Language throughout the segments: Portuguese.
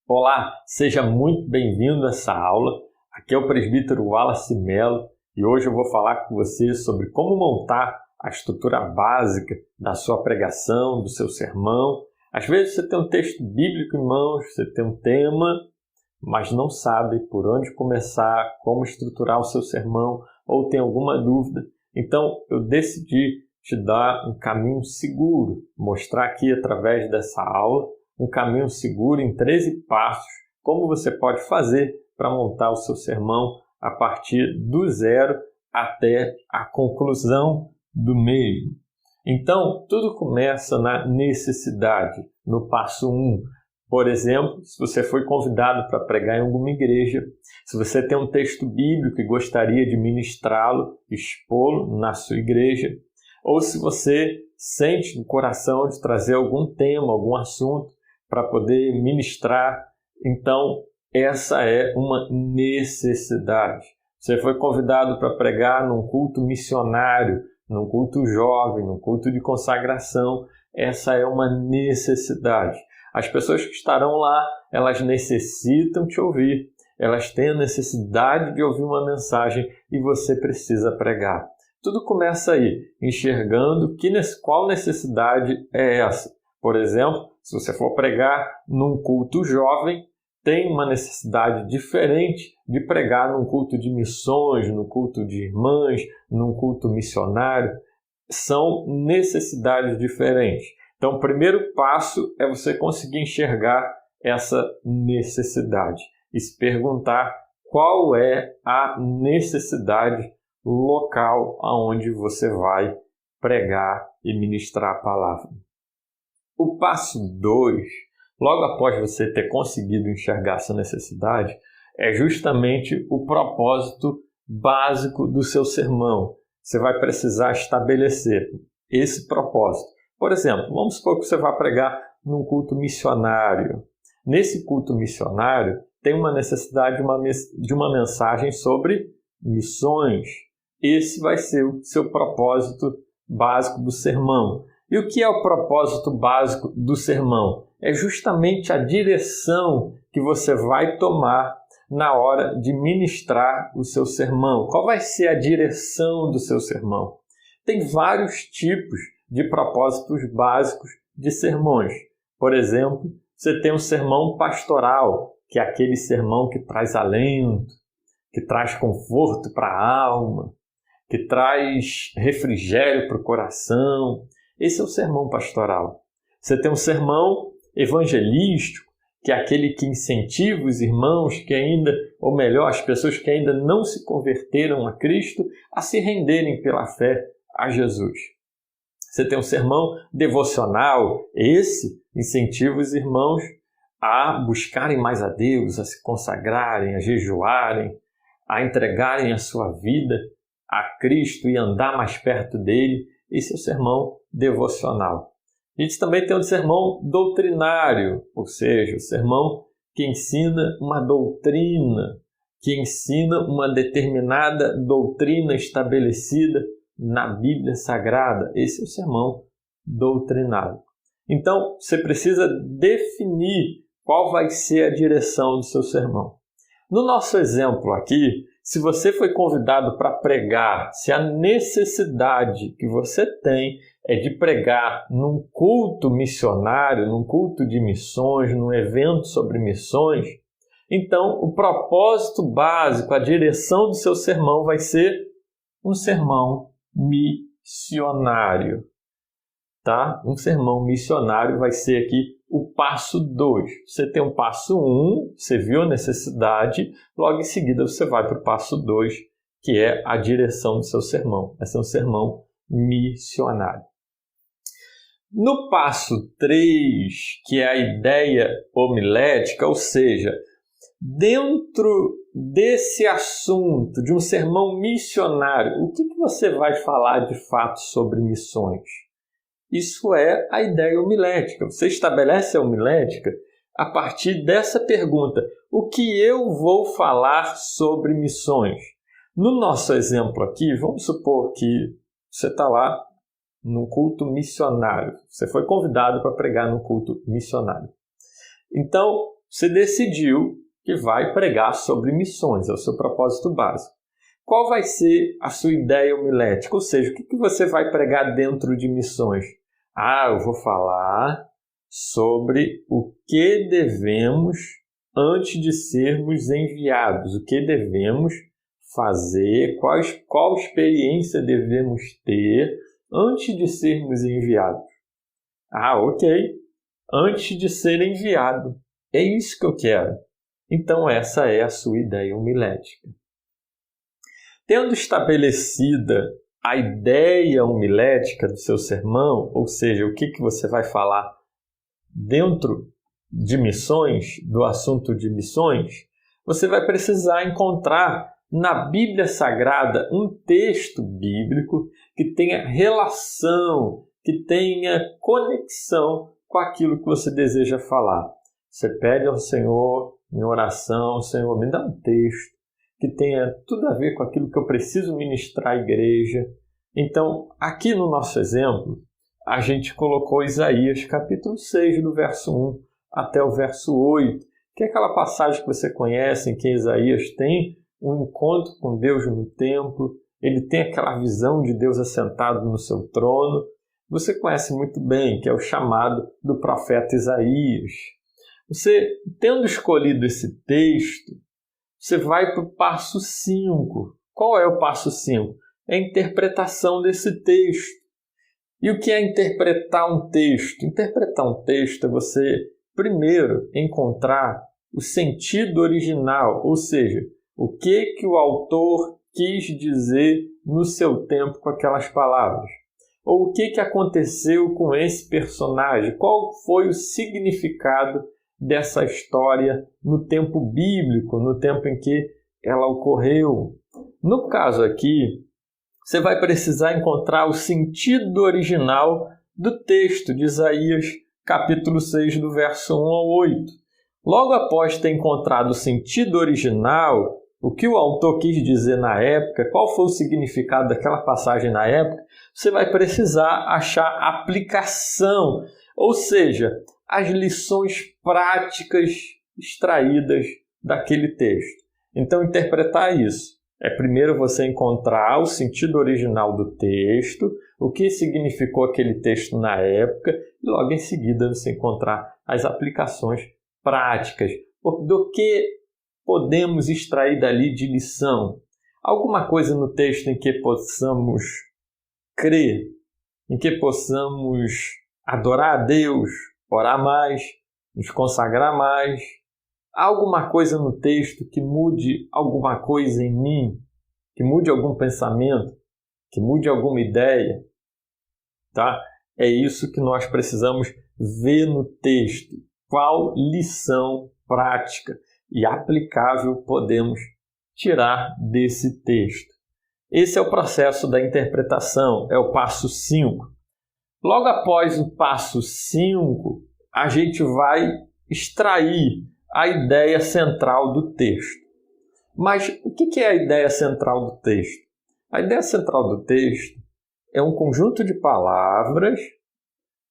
Olá, seja muito bem-vindo a essa aula. Aqui é o presbítero Wallace Mello e hoje eu vou falar com você sobre como montar a estrutura básica da sua pregação, do seu sermão. Às vezes você tem um texto bíblico em mãos, você tem um tema, mas não sabe por onde começar, como estruturar o seu sermão ou tem alguma dúvida. Então eu decidi te dar um caminho seguro, mostrar aqui através dessa aula um caminho seguro em 13 passos, como você pode fazer para montar o seu sermão a partir do zero até a conclusão do mesmo. Então, tudo começa na necessidade, no passo 1. Por exemplo, se você foi convidado para pregar em alguma igreja, se você tem um texto bíblico e gostaria de ministrá-lo, expô-lo na sua igreja, ou se você sente no coração de trazer algum tema, algum assunto, para poder ministrar, então essa é uma necessidade. Você foi convidado para pregar num culto missionário, num culto jovem, num culto de consagração, essa é uma necessidade. As pessoas que estarão lá, elas necessitam te ouvir, elas têm a necessidade de ouvir uma mensagem e você precisa pregar. Tudo começa aí, enxergando qual necessidade é essa. Por exemplo, se você for pregar num culto jovem, tem uma necessidade diferente de pregar num culto de missões, num culto de irmãs, num culto missionário. São necessidades diferentes. Então, o primeiro passo é você conseguir enxergar essa necessidade e se perguntar qual é a necessidade local aonde você vai pregar e ministrar a palavra. O passo 2, logo após você ter conseguido enxergar essa necessidade, é justamente o propósito básico do seu sermão. Você vai precisar estabelecer esse propósito. Por exemplo, vamos supor que você vai pregar num culto missionário. Nesse culto missionário, tem uma necessidade de uma mensagem sobre missões. Esse vai ser o seu propósito básico do sermão. E o que é o propósito básico do sermão? É justamente a direção que você vai tomar na hora de ministrar o seu sermão. Qual vai ser a direção do seu sermão? Tem vários tipos de propósitos básicos de sermões. Por exemplo, você tem um sermão pastoral, que é aquele sermão que traz alento, que traz conforto para a alma, que traz refrigério para o coração. Esse é o sermão pastoral. Você tem um sermão evangelístico, que é aquele que incentiva os irmãos que ainda, ou melhor, as pessoas que ainda não se converteram a Cristo, a se renderem pela fé a Jesus. Você tem um sermão devocional, esse incentiva os irmãos a buscarem mais a Deus, a se consagrarem, a jejuarem, a entregarem a sua vida a Cristo e andar mais perto dele. Esse é o sermão devocional. A gente também tem um sermão doutrinário, ou seja, o sermão que ensina uma doutrina, que ensina uma determinada doutrina estabelecida na Bíblia Sagrada. Esse é o sermão doutrinário. Então, você precisa definir qual vai ser a direção do seu sermão. No nosso exemplo aqui, se você foi convidado para pregar, se a necessidade que você tem é de pregar num culto missionário, num culto de missões, num evento sobre missões, então o propósito básico, a direção do seu sermão vai ser um sermão missionário. Tá? Um sermão missionário vai ser aqui o passo 2. Você tem um passo 1, você viu a necessidade, logo em seguida você vai para o passo 2, que é a direção do seu sermão. Esse é um sermão missionário. No passo 3, que é a ideia homilética, ou seja, dentro desse assunto, de um sermão missionário, o que você vai falar de fato sobre missões? Isso é a ideia homilética. Você estabelece a homilética a partir dessa pergunta: o que eu vou falar sobre missões? No nosso exemplo aqui, vamos supor que você está lá num culto missionário. Você foi convidado para pregar num culto missionário. Então, você decidiu que vai pregar sobre missões, é o seu propósito básico. Qual vai ser a sua ideia homilética? Ou seja, o que você vai pregar dentro de missões? Eu vou falar sobre o que devemos antes de sermos enviados, o que devemos fazer, qual experiência devemos ter antes de sermos enviados. Ok, antes de ser enviado. É isso que eu quero. Então essa é a sua ideia homilética. Tendo estabelecida a ideia homilética do seu sermão, ou seja, o que você vai falar dentro de missões, do assunto de missões, você vai precisar encontrar na Bíblia Sagrada um texto bíblico que tenha relação, que tenha conexão com aquilo que você deseja falar. Você pede ao Senhor em oração: Senhor, me dá um texto que tenha tudo a ver com aquilo que eu preciso ministrar à igreja. Então, aqui no nosso exemplo, a gente colocou Isaías capítulo 6, do verso 1 até o verso 8, que é aquela passagem que você conhece, em que Isaías tem um encontro com Deus no templo, ele tem aquela visão de Deus assentado no seu trono. Você conhece muito bem, que é o chamado do profeta Isaías. Você, tendo escolhido esse texto, você vai para o passo 5. Qual é o passo 5? É a interpretação desse texto. E o que é interpretar um texto? Interpretar um texto é você, primeiro, encontrar o sentido original, ou seja, o que o autor quis dizer no seu tempo com aquelas palavras. Ou o que aconteceu com esse personagem, qual foi o significado dessa história no tempo bíblico, no tempo em que ela ocorreu. No caso aqui, você vai precisar encontrar o sentido original do texto de Isaías, capítulo 6, do verso 1 ao 8. Logo após ter encontrado o sentido original, o que o autor quis dizer na época, qual foi o significado daquela passagem na época, você vai precisar achar aplicação, ou seja, as lições práticas extraídas daquele texto. Então, interpretar isso é primeiro você encontrar o sentido original do texto, o que significou aquele texto na época, e logo em seguida você encontrar as aplicações práticas. Do que podemos extrair dali de lição? Alguma coisa no texto em que possamos crer, em que possamos adorar a Deus, orar mais, nos consagrar mais. Há alguma coisa no texto que mude alguma coisa em mim, que mude algum pensamento, que mude alguma ideia, tá? É isso que nós precisamos ver no texto. Qual lição prática e aplicável podemos tirar desse texto? Esse é o processo da interpretação, é o passo 5. Logo após o passo 5, a gente vai extrair a ideia central do texto. Mas o que é a ideia central do texto? A ideia central do texto é um conjunto de palavras,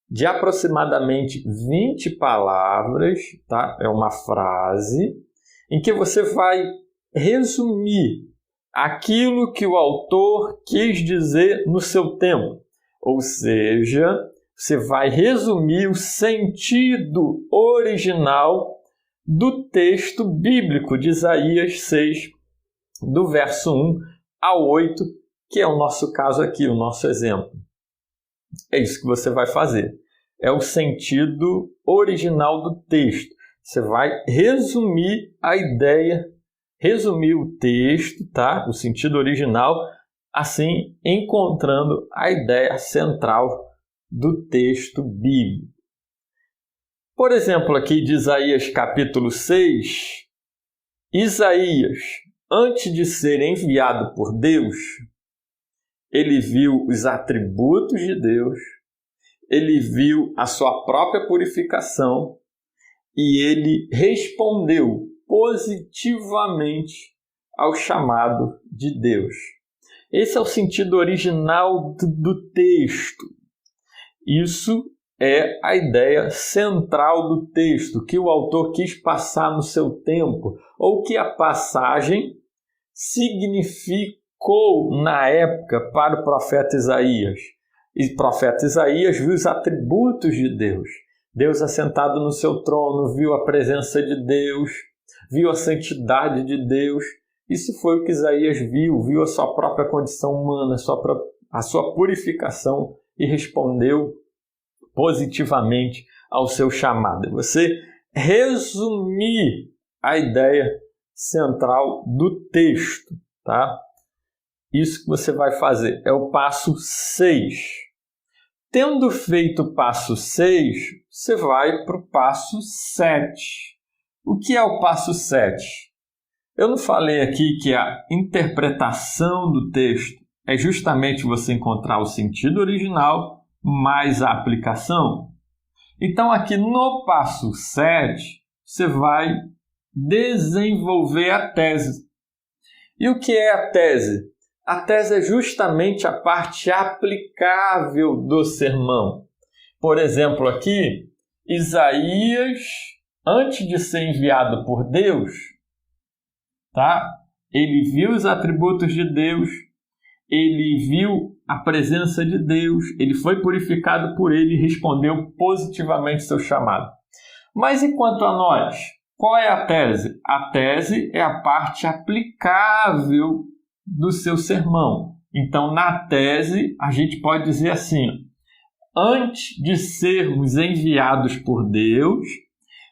de aproximadamente 20 palavras, tá? É uma frase, em que você vai resumir aquilo que o autor quis dizer no seu tempo. Ou seja, você vai resumir o sentido original do texto bíblico de Isaías 6, do verso 1 ao 8, que é o nosso caso aqui, o nosso exemplo. É isso que você vai fazer. É o sentido original do texto. Você vai resumir a ideia, resumir o texto, tá? O sentido original, assim encontrando a ideia central do texto bíblico. Por exemplo, aqui de Isaías capítulo 6, Isaías, antes de ser enviado por Deus, ele viu os atributos de Deus, ele viu a sua própria purificação e ele respondeu positivamente ao chamado de Deus. Esse é o sentido original do texto. Isso é a ideia central do texto, que o autor quis passar no seu tempo, ou que a passagem significou na época para o profeta Isaías. E o profeta Isaías viu os atributos de Deus. Deus assentado no seu trono, viu a presença de Deus, viu a santidade de Deus. Isso foi o que Isaías viu a sua própria condição humana, a sua purificação e respondeu positivamente ao seu chamado. Você resumir a ideia central do texto, tá? Isso que você vai fazer é o passo 6. Tendo feito o passo 6, você vai para o passo 7. O que é o passo 7? Eu não falei aqui que a interpretação do texto é justamente você encontrar o sentido original mais a aplicação? Então, aqui no passo 7, você vai desenvolver a tese. E o que é a tese? A tese é justamente a parte aplicável do sermão. Por exemplo, aqui, Isaías, antes de ser enviado por Deus, tá? Ele viu os atributos de Deus, ele viu a presença de Deus, ele foi purificado por ele e respondeu positivamente seu chamado. Mas e quanto a nós? Qual é a tese? A tese é a parte aplicável do seu sermão. Então, na tese, a gente pode dizer assim: antes de sermos enviados por Deus,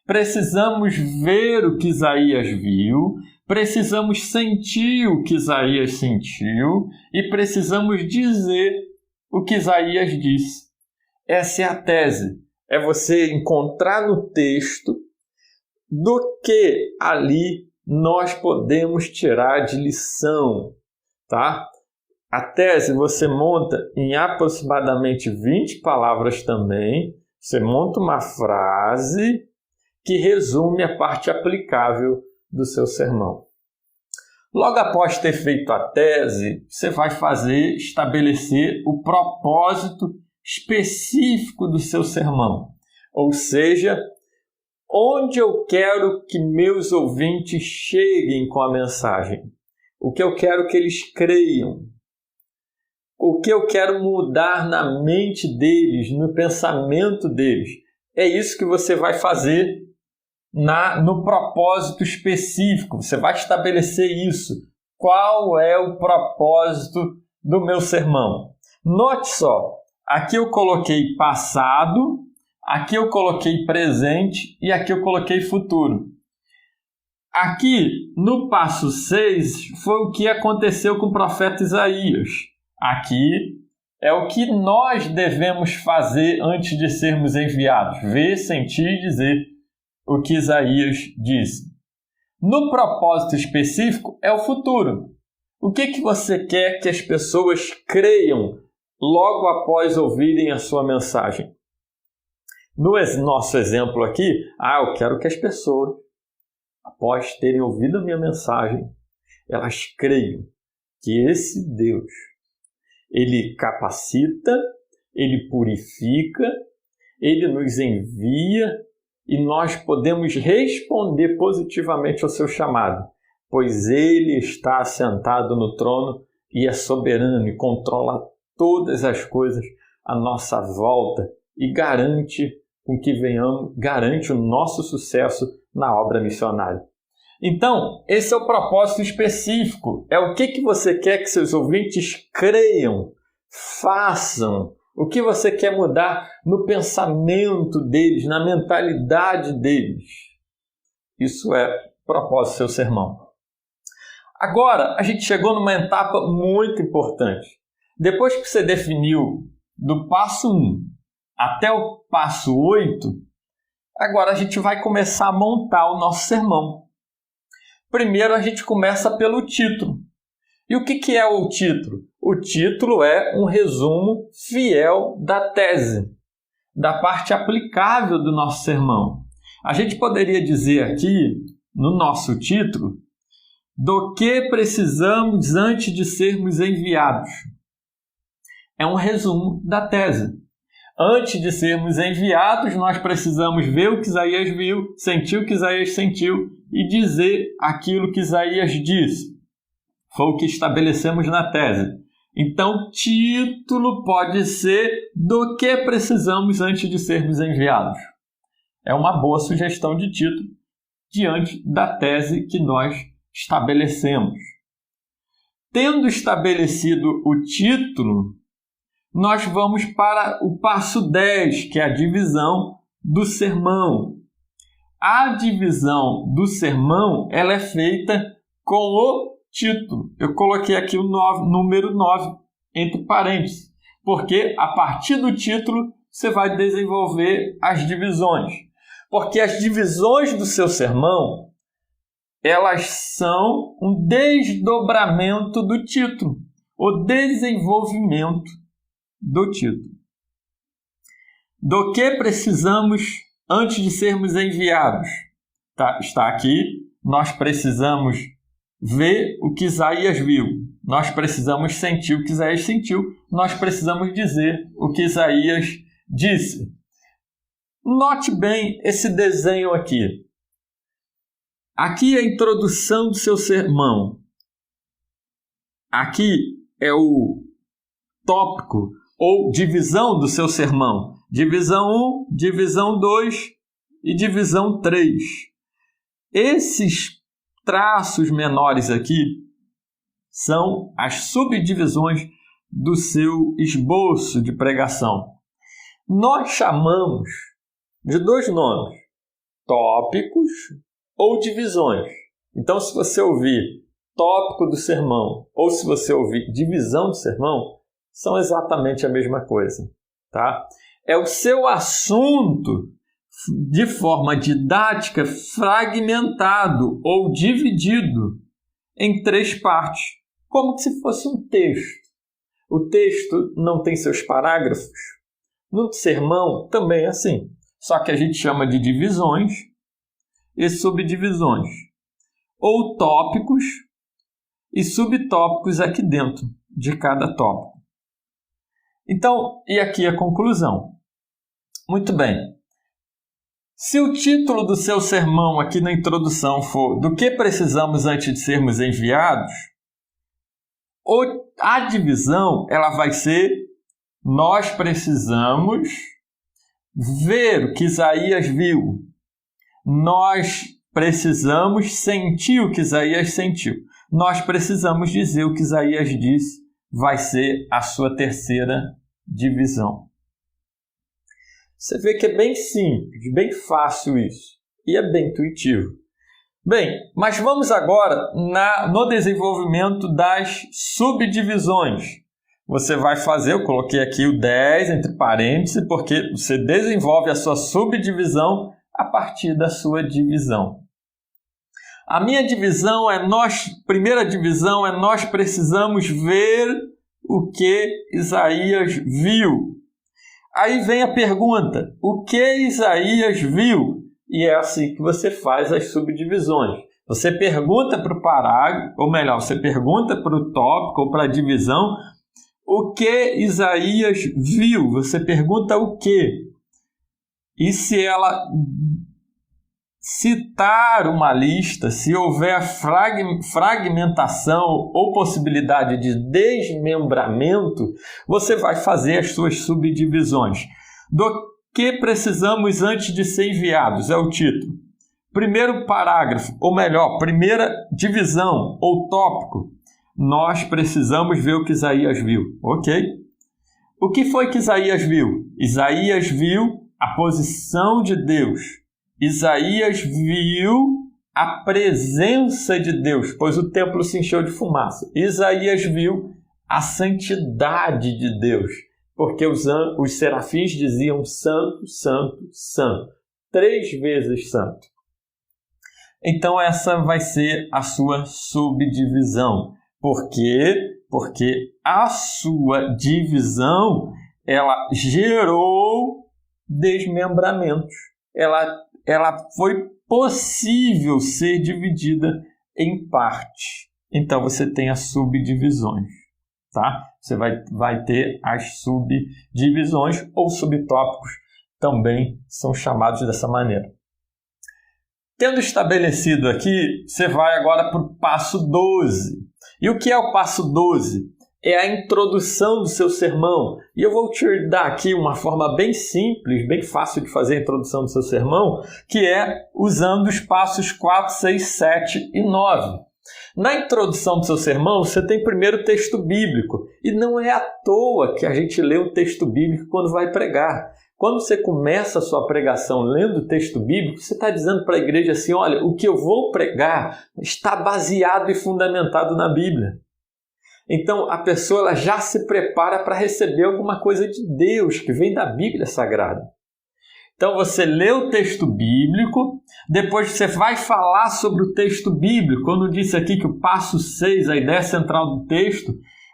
precisamos ver o que Isaías viu, precisamos sentir o que Isaías sentiu e precisamos dizer o que Isaías disse. Essa é a tese. É você encontrar no texto do que ali nós podemos tirar de lição, tá? A tese você monta em aproximadamente 20 palavras também. Você monta uma frase que resume a parte aplicável do seu sermão. Logo após ter feito a tese, você vai estabelecer o propósito específico do seu sermão. Ou seja, onde eu quero que meus ouvintes cheguem com a mensagem. O que eu quero que eles creiam. O que eu quero mudar na mente deles, no pensamento deles. É isso que você vai fazer no propósito específico. Você vai estabelecer isso. Qual é o propósito do meu sermão? Note só, aqui eu coloquei passado, aqui eu coloquei presente e aqui eu coloquei futuro. Aqui, no passo 6, foi o que aconteceu com o profeta Isaías. Aqui é o que nós devemos fazer antes de sermos enviados. Ver, sentir e dizer o que Isaías disse. No propósito específico é o futuro. O que você quer que as pessoas creiam logo após ouvirem a sua mensagem? No nosso exemplo aqui, eu quero que as pessoas, após terem ouvido a minha mensagem, elas creiam que esse Deus, ele capacita, ele purifica, ele nos envia e nós podemos responder positivamente ao seu chamado, pois ele está assentado no trono e é soberano e controla todas as coisas à nossa volta e garante o nosso sucesso na obra missionária. Então, esse é o propósito específico. É o que você quer que seus ouvintes creiam, façam. O que você quer mudar no pensamento deles, na mentalidade deles. Isso é o propósito do seu sermão. Agora, a gente chegou numa etapa muito importante. Depois que você definiu do passo 1 até o passo 8, agora a gente vai começar a montar o nosso sermão. Primeiro a gente começa pelo título. E o que é o título? O título é um resumo fiel da tese, da parte aplicável do nosso sermão. A gente poderia dizer aqui, no nosso título, do que precisamos antes de sermos enviados. É um resumo da tese. Antes de sermos enviados, nós precisamos ver o que Isaías viu, sentir o que Isaías sentiu e dizer aquilo que Isaías disse. Foi o que estabelecemos na tese. Então, título pode ser do que precisamos antes de sermos enviados. É uma boa sugestão de título diante da tese que nós estabelecemos. Tendo estabelecido o título, nós vamos para o passo 10, que é a divisão do sermão. A divisão do sermão ela é feita com o título. Eu coloquei aqui o número 9 entre parênteses, porque a partir do título você vai desenvolver as divisões. Porque as divisões do seu sermão, elas são um desdobramento do título, o desenvolvimento do título. Do que precisamos antes de sermos enviados? Está aqui, nós precisamos ver o que Isaías viu, nós precisamos sentir o que Isaías sentiu, nós precisamos dizer o que Isaías disse. Note bem esse desenho aqui. Aqui é a introdução do seu sermão. Aqui é o tópico ou divisão do seu sermão. Divisão 1, divisão 2 e divisão 3. Esses traços menores aqui são as subdivisões do seu esboço de pregação. Nós chamamos de dois nomes, tópicos ou divisões. Então, se você ouvir tópico do sermão ou se você ouvir divisão do sermão, são exatamente a mesma coisa, tá? É o seu assunto de forma didática fragmentado ou dividido em 3 partes, como se fosse um texto. O texto não tem seus parágrafos. No sermão também é assim, só que a gente chama de divisões e subdivisões, ou tópicos e subtópicos aqui dentro de cada tópico. Então, e aqui a conclusão. Muito bem. Se o título do seu sermão aqui na introdução for do que precisamos antes de sermos enviados, a divisão ela vai ser nós precisamos ver o que Isaías viu. Nós precisamos sentir o que Isaías sentiu. Nós precisamos dizer o que Isaías disse. Vai ser a sua terceira divisão. Você vê que é bem simples, bem fácil isso. E é bem intuitivo. Bem, mas vamos agora no desenvolvimento das subdivisões. Você vai fazer, eu coloquei aqui o 10 entre parênteses, porque você desenvolve a sua subdivisão a partir da sua divisão. A minha divisão primeira divisão é nós precisamos ver o que Isaías viu. Aí vem a pergunta, o que Isaías viu? E é assim que você faz as subdivisões. Você pergunta para o parágrafo, ou melhor, você pergunta para o tópico ou para a divisão, o que Isaías viu? Você pergunta o quê? E se ela citar uma lista, se houver fragmentação ou possibilidade de desmembramento, você vai fazer as suas subdivisões. Do que precisamos antes de ser enviados? É o título. Primeiro parágrafo, ou melhor, primeira divisão ou tópico, nós precisamos ver o que Isaías viu, ok? O que foi que Isaías viu? Isaías viu a posição de Deus. Isaías viu a presença de Deus, pois o templo se encheu de fumaça. Isaías viu a santidade de Deus, porque os serafins diziam santo, santo, santo, 3 vezes santo. Então essa vai ser a sua subdivisão. Por quê? Porque a sua divisão, ela gerou desmembramentos. Ela foi possível ser dividida em partes. Então você tem as subdivisões, tá? Você vai ter as subdivisões ou subtópicos, também são chamados dessa maneira. Tendo estabelecido aqui, você vai agora para o passo 12. E o que é o passo 12? É a introdução do seu sermão. E eu vou te dar aqui uma forma bem simples, bem fácil de fazer a introdução do seu sermão, que é usando os passos 4, 6, 7 e 9. Na introdução do seu sermão, você tem primeiro o texto bíblico. E não é à toa que a gente lê o texto bíblico quando vai pregar. Quando você começa a sua pregação lendo o texto bíblico, você está dizendo para a igreja assim, olha, o que eu vou pregar está baseado e fundamentado na Bíblia. Então, a pessoa ela já se prepara para receber alguma coisa de Deus, que vem da Bíblia Sagrada. Então, você lê o texto bíblico, depois você vai falar sobre o texto bíblico. Quando eu disse aqui que o passo 6, a ideia central do texto,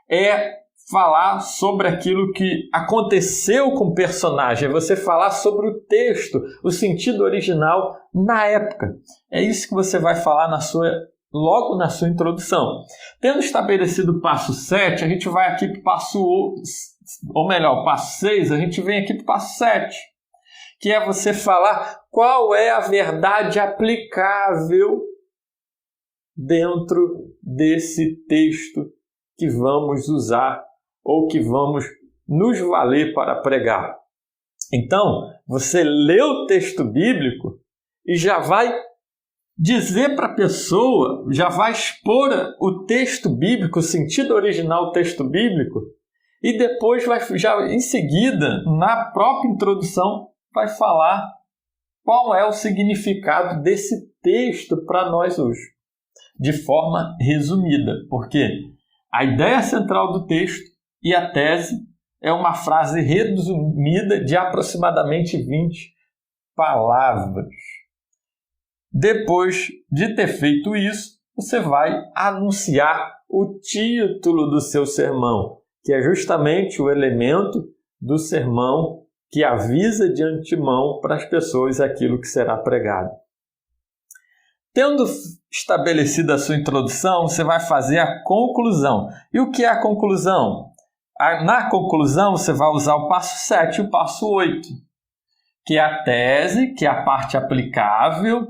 é falar sobre aquilo que aconteceu com o personagem, é você falar sobre o texto, o sentido original na época. É isso que você vai falar logo na sua introdução. Tendo estabelecido o passo 7, a gente vai aqui para o passo 6, a gente vem aqui para o passo 7, que é você falar qual é a verdade aplicável dentro desse texto que vamos usar ou que vamos nos valer para pregar. Então, você lê o texto bíblico e já vai dizer para a pessoa, já vai expor o texto bíblico, o sentido original do texto bíblico, e depois já em seguida, na própria introdução, vai falar qual é o significado desse texto para nós hoje, de forma resumida, porque a ideia central do texto e a tese é uma frase resumida de aproximadamente 20 palavras. Depois de ter feito isso, você vai anunciar o título do seu sermão, que é justamente o elemento do sermão que avisa de antemão para as pessoas aquilo que será pregado. Tendo estabelecido a sua introdução, você vai fazer a conclusão. E o que é a conclusão? Na conclusão, você vai usar o passo 7 e o passo 8, que é a tese, que é a parte aplicável.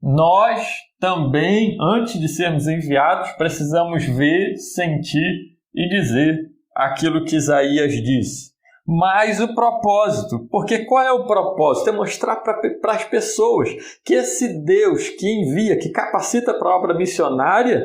Nós também, antes de sermos enviados, precisamos ver, sentir e dizer aquilo que Isaías disse. Mas o propósito, porque qual é o propósito? É mostrar para as pessoas que esse Deus que envia, que capacita para a obra missionária,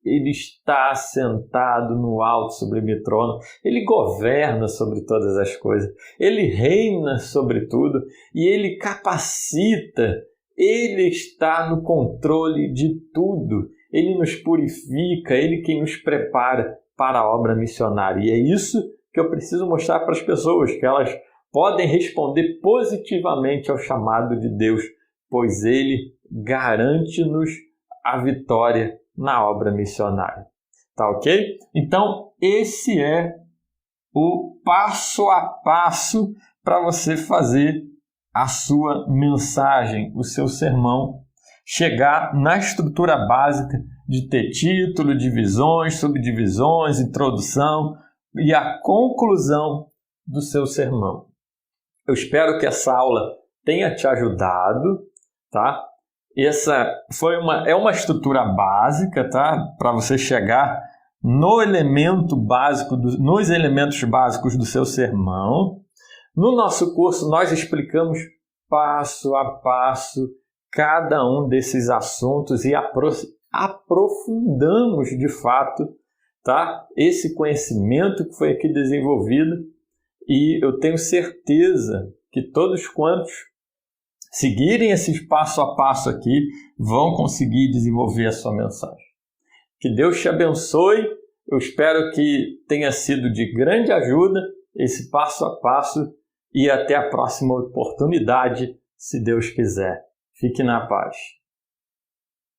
ele está sentado no alto sublime trono, ele governa sobre todas as coisas, ele reina sobre tudo e ele capacita, ele está no controle de tudo, ele nos purifica, ele quem nos prepara para a obra missionária. E é isso que eu preciso mostrar para as pessoas, que elas podem responder positivamente ao chamado de Deus, pois ele garante-nos a vitória na obra missionária. Tá ok? Então, esse é o passo a passo para você fazer a sua mensagem, o seu sermão, chegar na estrutura básica de ter título, divisões, subdivisões, introdução e a conclusão do seu sermão. Eu espero que essa aula tenha te ajudado, tá? Essa é uma estrutura básica, tá? Para você chegar nos elementos básicos do seu sermão. No nosso curso, nós explicamos passo a passo cada um desses assuntos e aprofundamos de fato, tá? Esse conhecimento que foi aqui desenvolvido, e eu tenho certeza que todos quantos seguirem esse passo a passo aqui vão conseguir desenvolver a sua mensagem. Que Deus te abençoe. Eu espero que tenha sido de grande ajuda esse passo a passo e até a próxima oportunidade, se Deus quiser. Fique na paz.